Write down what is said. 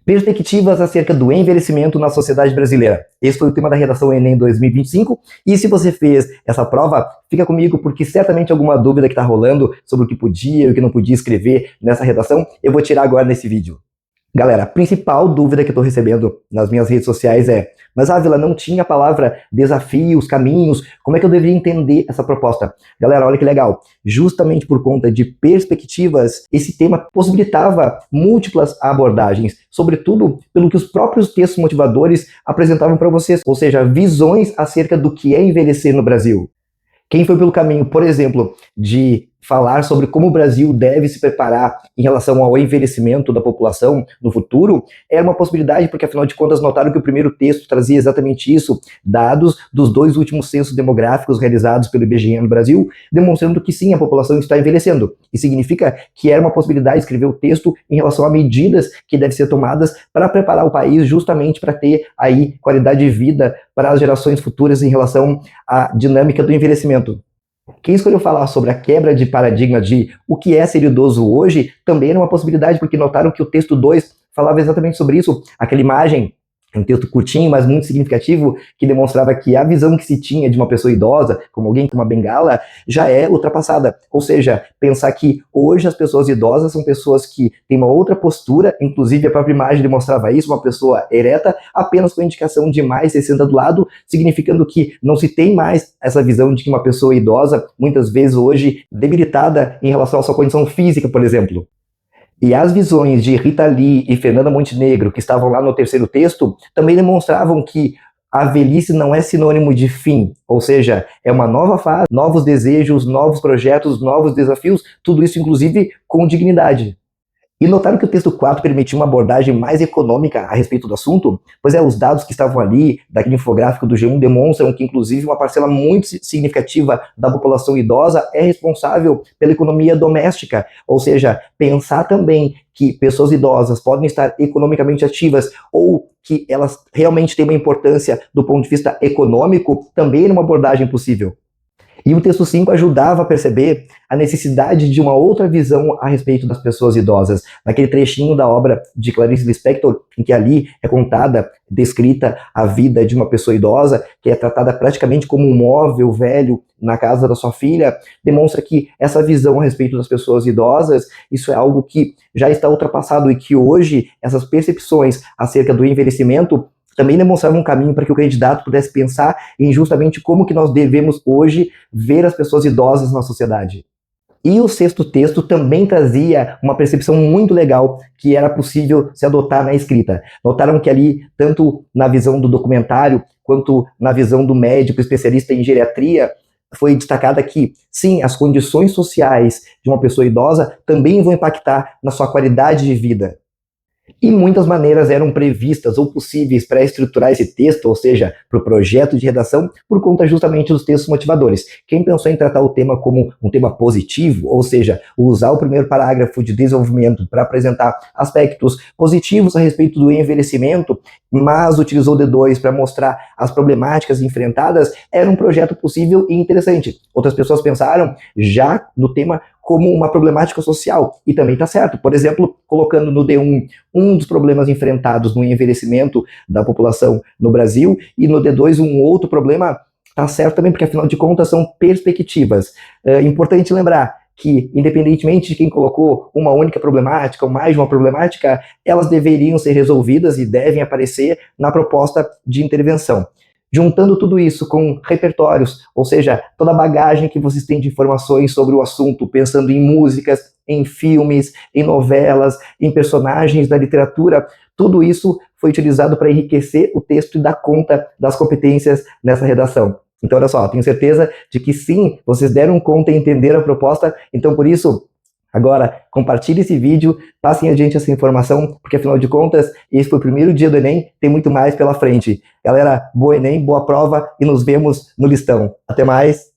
Perspectivas acerca do envelhecimento na sociedade brasileira. Esse foi o tema da redação Enem 2025. E se você fez essa prova, fica comigo porque certamente alguma dúvida que está rolando sobre o que podia e o que não podia escrever nessa redação, eu vou tirar agora nesse vídeo. Galera, a principal dúvida que eu estou recebendo nas minhas redes sociais é: mas Ávila, não tinha a palavra desafios, caminhos, como é que eu deveria entender essa proposta? Galera, olha que legal, justamente por conta de perspectivas, esse tema possibilitava múltiplas abordagens, sobretudo pelo que os próprios textos motivadores apresentavam para vocês, ou seja, visões acerca do que é envelhecer no Brasil. Quem foi pelo caminho, por exemplo, de falar sobre como o Brasil deve se preparar em relação ao envelhecimento da população no futuro, era uma possibilidade, porque afinal de contas notaram que o primeiro texto trazia exatamente isso, dados dos 2 últimos censos demográficos realizados pelo IBGE no Brasil, demonstrando que sim, a população está envelhecendo. E significa que era uma possibilidade escrever o texto em relação a medidas que devem ser tomadas para preparar o país justamente para ter aí qualidade de vida para as gerações futuras em relação à dinâmica do envelhecimento. Quem escolheu falar sobre a quebra de paradigma de o que é ser idoso hoje também era uma possibilidade, porque notaram que o texto 2 falava exatamente sobre isso. Aquela imagem, um texto curtinho, mas muito significativo, que demonstrava que a visão que se tinha de uma pessoa idosa, como alguém com uma bengala, já é ultrapassada. Ou seja, pensar que hoje as pessoas idosas são pessoas que têm uma outra postura, inclusive a própria imagem demonstrava isso, uma pessoa ereta, apenas com a indicação de mais 60 do lado, significando que não se tem mais essa visão de que uma pessoa idosa, muitas vezes hoje debilitada em relação à sua condição física, por exemplo. E as visões de Rita Lee e Fernanda Montenegro, que estavam lá no terceiro texto, também demonstravam que a velhice não é sinônimo de fim, ou seja, é uma nova fase, novos desejos, novos projetos, novos desafios, tudo isso inclusive com dignidade. E notaram que o texto 4 permitia uma abordagem mais econômica a respeito do assunto? Pois é, os dados que estavam ali, daquele infográfico do G1, demonstram que, inclusive, uma parcela muito significativa da população idosa é responsável pela economia doméstica. Ou seja, pensar também que pessoas idosas podem estar economicamente ativas ou que elas realmente têm uma importância do ponto de vista econômico, também era uma abordagem possível. E o texto 5 ajudava a perceber a necessidade de uma outra visão a respeito das pessoas idosas. Naquele trechinho da obra de Clarice Lispector, em que ali é contada, descrita a vida de uma pessoa idosa, que é tratada praticamente como um móvel velho na casa da sua filha, demonstra que essa visão a respeito das pessoas idosas, isso é algo que já está ultrapassado e que hoje essas percepções acerca do envelhecimento também demonstrava um caminho para que o candidato pudesse pensar em justamente como que nós devemos hoje ver as pessoas idosas na sociedade. E o sexto texto também trazia uma percepção muito legal que era possível se adotar na escrita. Notaram que ali, tanto na visão do documentário, quanto na visão do médico especialista em geriatria, foi destacada que, sim, as condições sociais de uma pessoa idosa também vão impactar na sua qualidade de vida. E muitas maneiras eram previstas ou possíveis para estruturar esse texto, ou seja, para o projeto de redação, por conta justamente dos textos motivadores. Quem pensou em tratar o tema como um tema positivo, ou seja, usar o primeiro parágrafo de desenvolvimento para apresentar aspectos positivos a respeito do envelhecimento, mas utilizou o D2 para mostrar as problemáticas enfrentadas, era um projeto possível e interessante. Outras pessoas pensaram já no tema como uma problemática social, e também está certo. Por exemplo, colocando no D1 um dos problemas enfrentados no envelhecimento da população no Brasil, e no D2 um outro problema, está certo também, porque afinal de contas são perspectivas. É importante lembrar que, independentemente de quem colocou uma única problemática ou mais de uma problemática, elas deveriam ser resolvidas e devem aparecer na proposta de intervenção. Juntando tudo isso com repertórios, ou seja, toda a bagagem que vocês têm de informações sobre o assunto, pensando em músicas, em filmes, em novelas, em personagens da literatura, tudo isso foi utilizado para enriquecer o texto e dar conta das competências nessa redação. Então, olha só, tenho certeza de que sim, vocês deram conta e entenderam a proposta, então por isso, agora, compartilhe esse vídeo, passem adiante essa informação, porque afinal de contas, esse foi o primeiro dia do Enem, tem muito mais pela frente. Galera, boa Enem, boa prova e nos vemos no listão. Até mais!